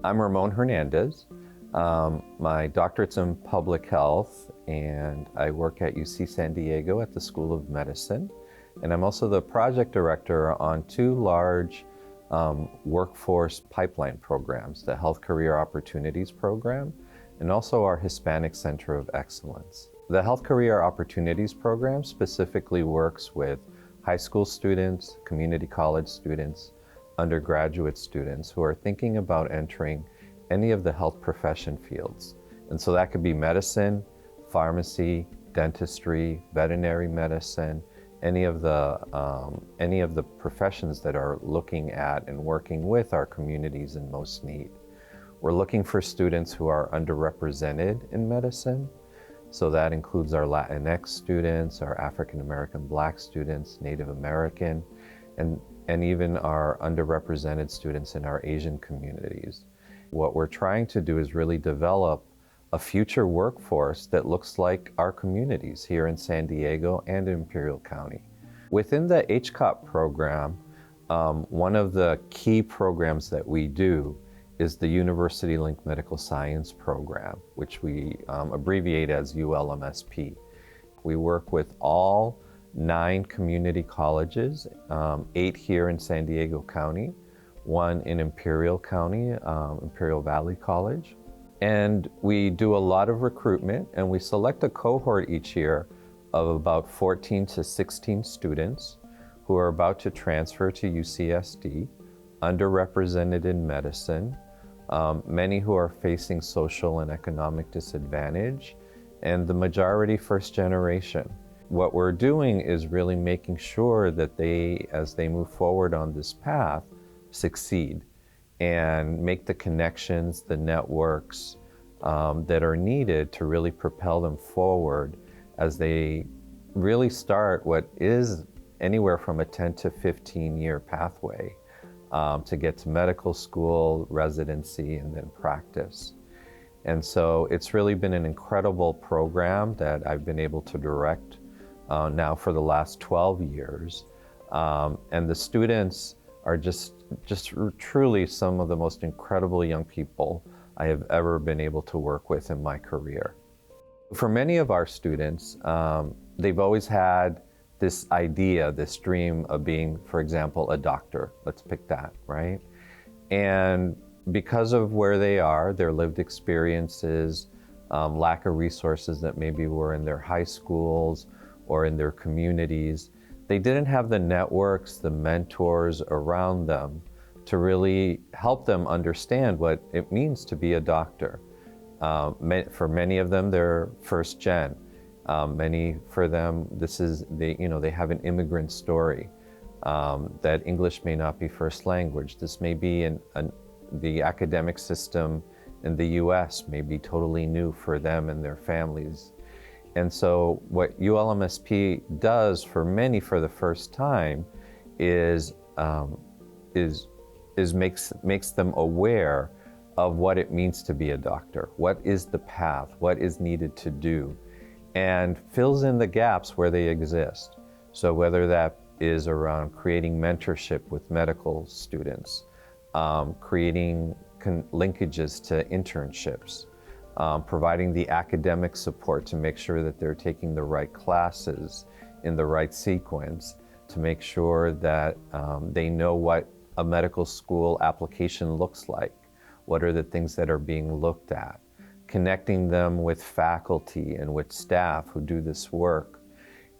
I'm Ramón Hernandez. My doctorate's in public health, and I work at UC San Diego at the School of Medicine. And I'm also the project director on two large workforce pipeline programs, the Health Career Opportunities Program and also our Hispanic Center of Excellence. The Health Career Opportunities Program specifically works with high school students, community college students, undergraduate students who are thinking about entering any of the health profession fields. And so that could be medicine, pharmacy, dentistry, veterinary medicine, any of the professions that are looking at and working with our communities in most need. We're looking for students who are underrepresented in medicine. So that includes our Latinx students, our African American Black students, Native American, and even our underrepresented students in our Asian communities. What we're trying to do is really develop a future workforce that looks like our communities here in San Diego and Imperial County. Within the HCOP program, one of the key programs that we do is the UniversityLink Medical Science Program, which we abbreviate as ULMSP. We work with all 9 community colleges, 8 here in San Diego County, 1 in Imperial County, Imperial Valley College. And we do a lot of recruitment, and we select a cohort each year of about 14 to 16 students who are about to transfer to UCSD, underrepresented in medicine, many who are facing social and economic disadvantage, and the majority first generation. What we're doing is really making sure that they, as they move forward on this path, succeed and make the connections, the networks that are needed to really propel them forward as they really start what is anywhere from a 10 to 15 year pathway to get to medical school, residency, and then practice. And so it's really been an incredible program that I've been able to direct now for the last 12 years. And the students are just truly some of the most incredible young people I have ever been able to work with in my career. For many of our students, they've always had this idea, this dream of being, for example, a doctor. Let's pick that, right? And because of where they are, their lived experiences, lack of resources that maybe were in their high schools or in their communities, they didn't have the networks, the mentors around them to really help them understand what it means to be a doctor. For many of them, they're first gen. Many for them, they have an immigrant story, that English may not be first language. This may be the academic system in the US may be totally new for them and their families. And so what ULMSP does for many for the first time is makes them aware of what it means to be a doctor. What is the path? What is needed to do? And fills in the gaps where they exist. So whether that is around creating mentorship with medical students, creating linkages to internships, providing the academic support to make sure that they're taking the right classes in the right sequence, to make sure that they know what a medical school application looks like. What are the things that are being looked at? Connecting them with faculty and with staff who do this work,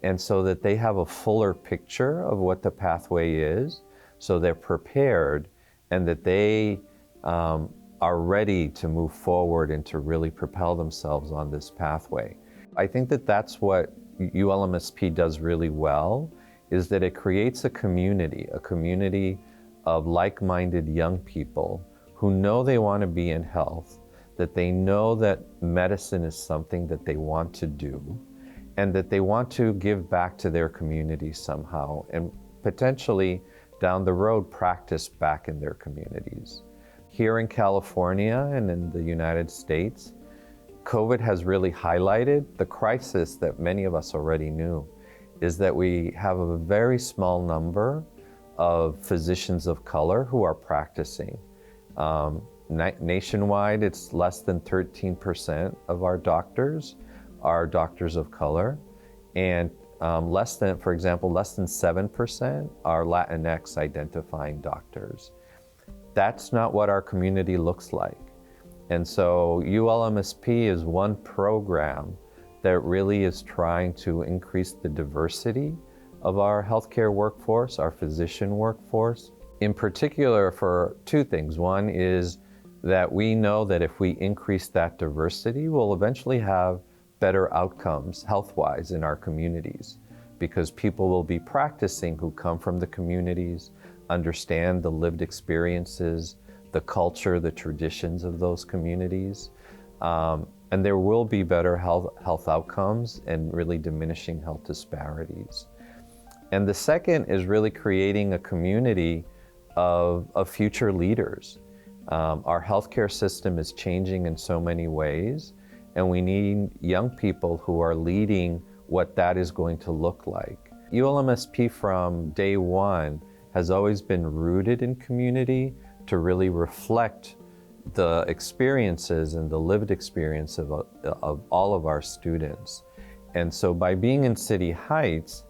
and so that they have a fuller picture of what the pathway is, so they're prepared and that they are ready to move forward and to really propel themselves on this pathway. I think that that's what ULMSP does really well, is that it creates a community of like-minded young people who know they want to be in health, that they know that medicine is something that they want to do, and that they want to give back to their community somehow, and potentially down the road practice back in their communities. Here in California and in the United States, COVID has really highlighted the crisis that many of us already knew, is that we have a very small number of physicians of color who are practicing. nationwide, it's less than 13% of our doctors are doctors of color, and less than 7% are Latinx identifying doctors. That's not what our community looks like. And so ULMSP is one program that really is trying to increase the diversity of our healthcare workforce, our physician workforce, in particular for two things. One is that we know that if we increase that diversity, we'll eventually have better outcomes health-wise in our communities, because people will be practicing who come from the communities, understand the lived experiences, the culture, the traditions of those communities, and there will be better health outcomes and really diminishing health disparities. And the second is really creating a community of future leaders. Our healthcare system is changing in so many ways, and we need young people who are leading what that is going to look like. ULMSP from day one has always been rooted in community to really reflect the experiences and the lived experience of all of our students. And so by being in City Heights,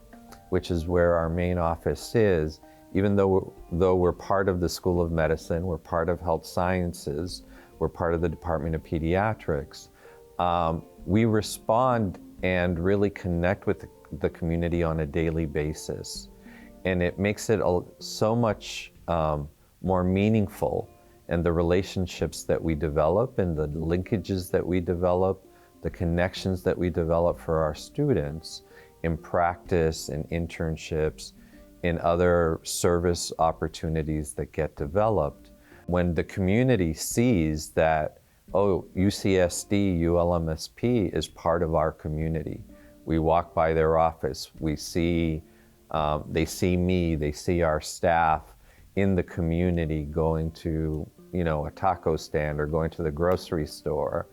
which is where our main office is, even though we're part of the School of Medicine, we're part of Health Sciences, we're part of the Department of Pediatrics, we respond and really connect with the community on a daily basis. And it makes it so much more meaningful, and the relationships that we develop and the linkages that we develop, the connections that we develop for our students in practice, in internships, in other service opportunities that get developed. When the community sees that, oh, UCSD, ULMSP is part of our community. We walk by their office, we see, they see me, they see our staff in the community going to, a taco stand or going to the grocery store,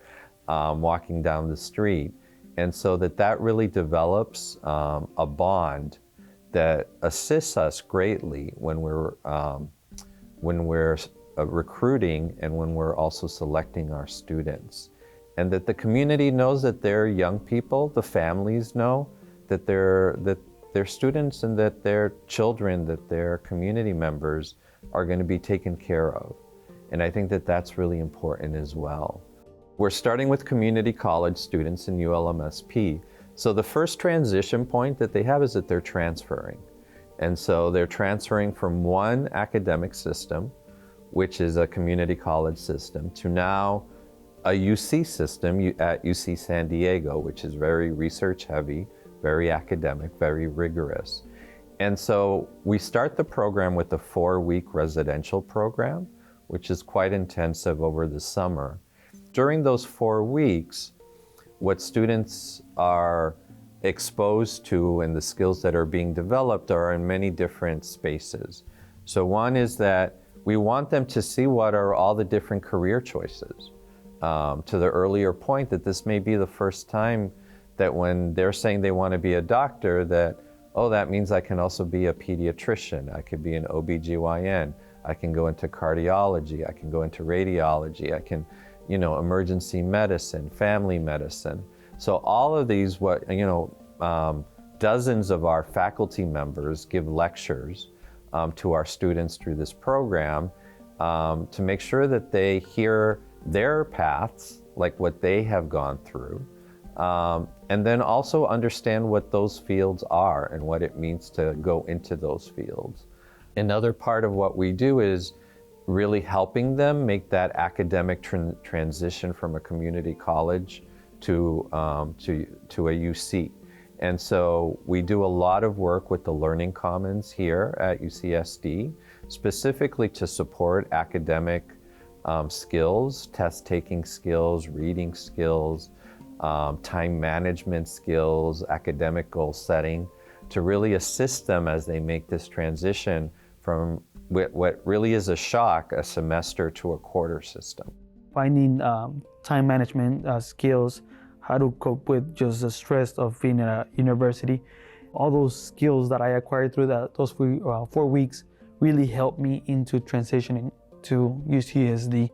walking down the street. And so that really develops a bond that assists us greatly when we're recruiting and when we're also selecting our students. And that the community knows that they're young people, the families know that they're students, and that their children, that their community members are going to be taken care of. And I think that that's really important as well. We're starting with community college students in ULMSP. So the first transition point that they have is that they're transferring. And so they're transferring from one academic system, which is a community college system, to now a UC system at UC San Diego, which is very research heavy, very academic, very rigorous. And so we start the program with a 4-week residential program, which is quite intensive over the summer. During those 4 weeks, what students are exposed to and the skills that are being developed are in many different spaces. So one is that we want them to see what are all the different career choices. To the earlier point, that this may be the first time that when they're saying they want to be a doctor, that, oh, that means I can also be a pediatrician, I could be an OBGYN, I can go into cardiology, I can go into radiology, I can, emergency medicine, family medicine. So all of these, dozens of our faculty members give lectures to our students through this program to make sure that they hear their paths, like what they have gone through, and then also understand what those fields are and what it means to go into those fields. Another part of what we do is really helping them make that academic transition from a community college to a UC. And so we do a lot of work with the Learning Commons here at UCSD, specifically to support academic skills, test-taking skills, reading skills, time management skills, academic goal setting, to really assist them as they make this transition from what really is a shock, a semester to a quarter system. Finding time management skills, how to cope with just the stress of being at a university. All those skills that I acquired through those 4 weeks really helped me into transitioning to UCSD.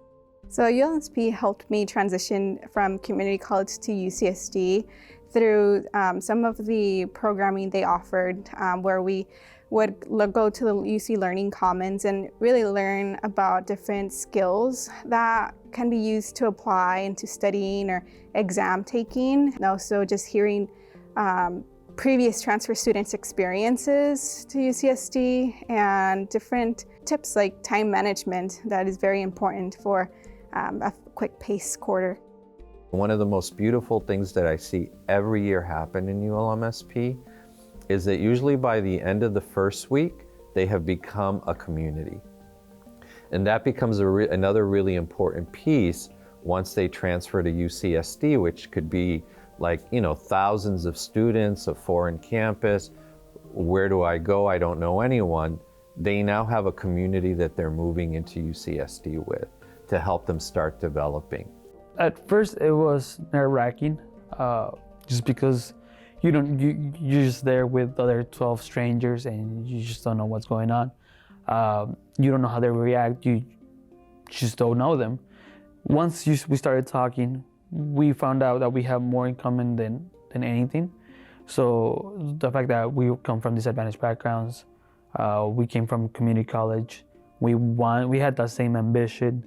So ULMSP helped me transition from community college to UCSD through some of the programming they offered, where we would go to the UC Learning Commons and really learn about different skills that can be used to apply into studying or exam taking. And also just hearing previous transfer students' experiences to UCSD and different tips like time management that is very important for a quick pace quarter. One of the most beautiful things that I see every year happen in ULMSP is that usually by the end of the first week, they have become a community. And that becomes another really important piece once they transfer to UCSD, which could be like, thousands of students, a foreign campus. Where do I go? I don't know anyone. They now have a community that they're moving into UCSD with to help them start developing. At first, it was nerve-wracking, just because you're just there with other 12 strangers and you just don't know what's going on. You don't know how they react. You just don't know them. Once we started talking, we found out that we have more in common than anything. So the fact that we come from disadvantaged backgrounds, we came from community college, we had that same ambition.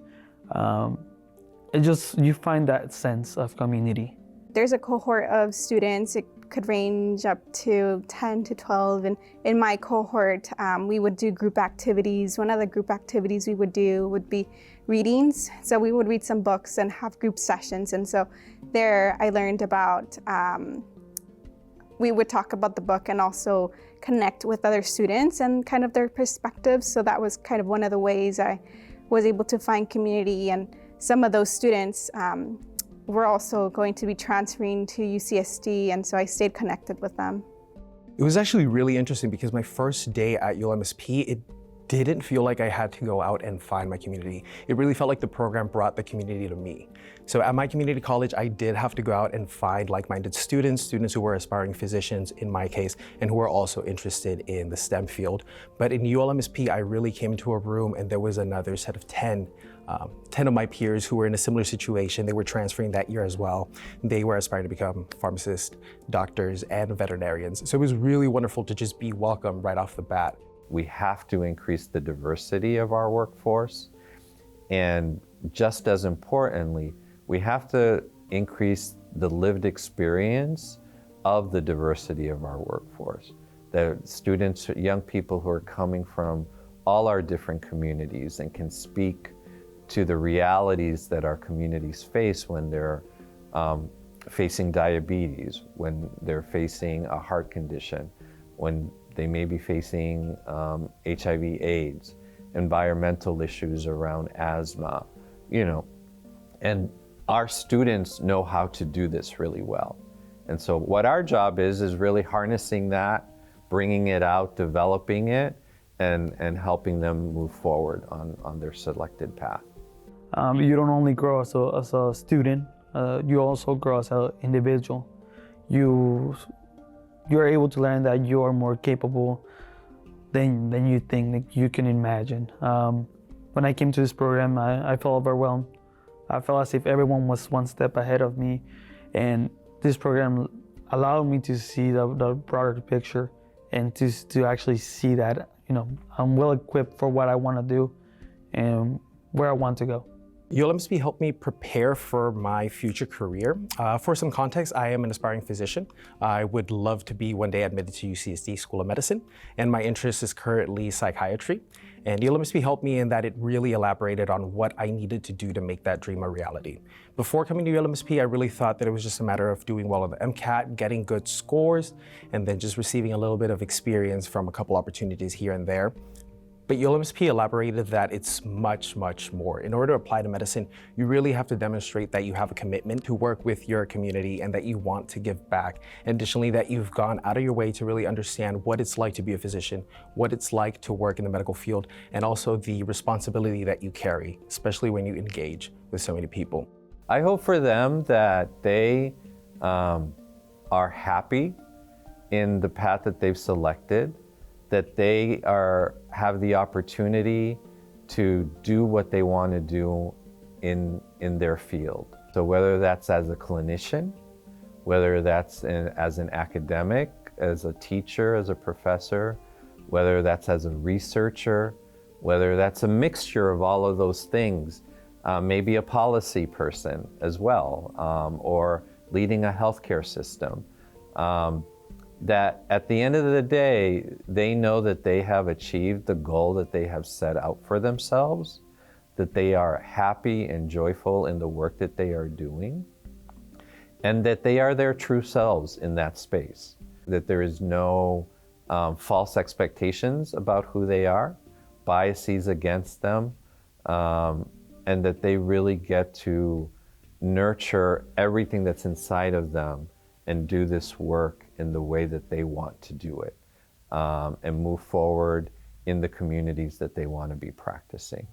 You find that sense of community. There's a cohort of students, it could range up to 10 to 12, and in my cohort, we would do group activities. One of the group activities we would do would be readings. So we would read some books and have group sessions, and so there I learned about, we would talk about the book and also connect with other students and kind of their perspectives. So that was kind of one of the ways I was able to find community, and some of those students were also going to be transferring to UCSD, and so I stayed connected with them. It was actually really interesting because my first day at ULMSP, it didn't feel like I had to go out and find my community. It really felt like the program brought the community to me. So at my community college, I did have to go out and find like-minded students who were aspiring physicians in my case, and who were also interested in the STEM field. But in ULMSP, I really came into a room and there was another set of 10 of my peers who were in a similar situation. They were transferring that year as well. They were aspiring to become pharmacists, doctors, and veterinarians. So it was really wonderful to just be welcomed right off the bat. We have to increase the diversity of our workforce. And just as importantly, we have to increase the lived experience of the diversity of our workforce. The students, young people who are coming from all our different communities and can speak to the realities that our communities face when they're facing diabetes, when they're facing a heart condition, when they may be facing HIV/AIDS, environmental issues around asthma, and our students know how to do this really well. And so what our job is really harnessing that, bringing it out, developing it, and helping them move forward on their selected path. You don't only grow as a student, you also grow as an individual. You're able to learn that you are more capable than you think that you can imagine. When I came to this program, I felt overwhelmed. I felt as if everyone was one step ahead of me, and this program allowed me to see the broader picture and to actually see that I'm well equipped for what I want to do and where I want to go. ULMSP helped me prepare for my future career. For some context, I am an aspiring physician. I would love to be one day admitted to UCSD School of Medicine, and my interest is currently psychiatry. And ULMSP helped me in that it really elaborated on what I needed to do to make that dream a reality. Before coming to ULMSP, I really thought that it was just a matter of doing well on the MCAT, getting good scores, and then just receiving a little bit of experience from a couple opportunities here and there. But ULMSP elaborated that it's much, much more. In order to apply to medicine, you really have to demonstrate that you have a commitment to work with your community and that you want to give back. Additionally, that you've gone out of your way to really understand what it's like to be a physician, what it's like to work in the medical field, and also the responsibility that you carry, especially when you engage with so many people. I hope for them that they are happy in the path that they've selected, that they have the opportunity to do what they want to do in their field. So whether that's as a clinician, whether that's as an academic, as a teacher, as a professor, whether that's as a researcher, whether that's a mixture of all of those things, maybe a policy person as well, or leading a healthcare system, that at the end of the day, they know that they have achieved the goal that they have set out for themselves, that they are happy and joyful in the work that they are doing, and that they are their true selves in that space, that there is no false expectations about who they are, biases against them, and that they really get to nurture everything that's inside of them and do this work in the way that they want to do it, and move forward in the communities that they want to be practicing.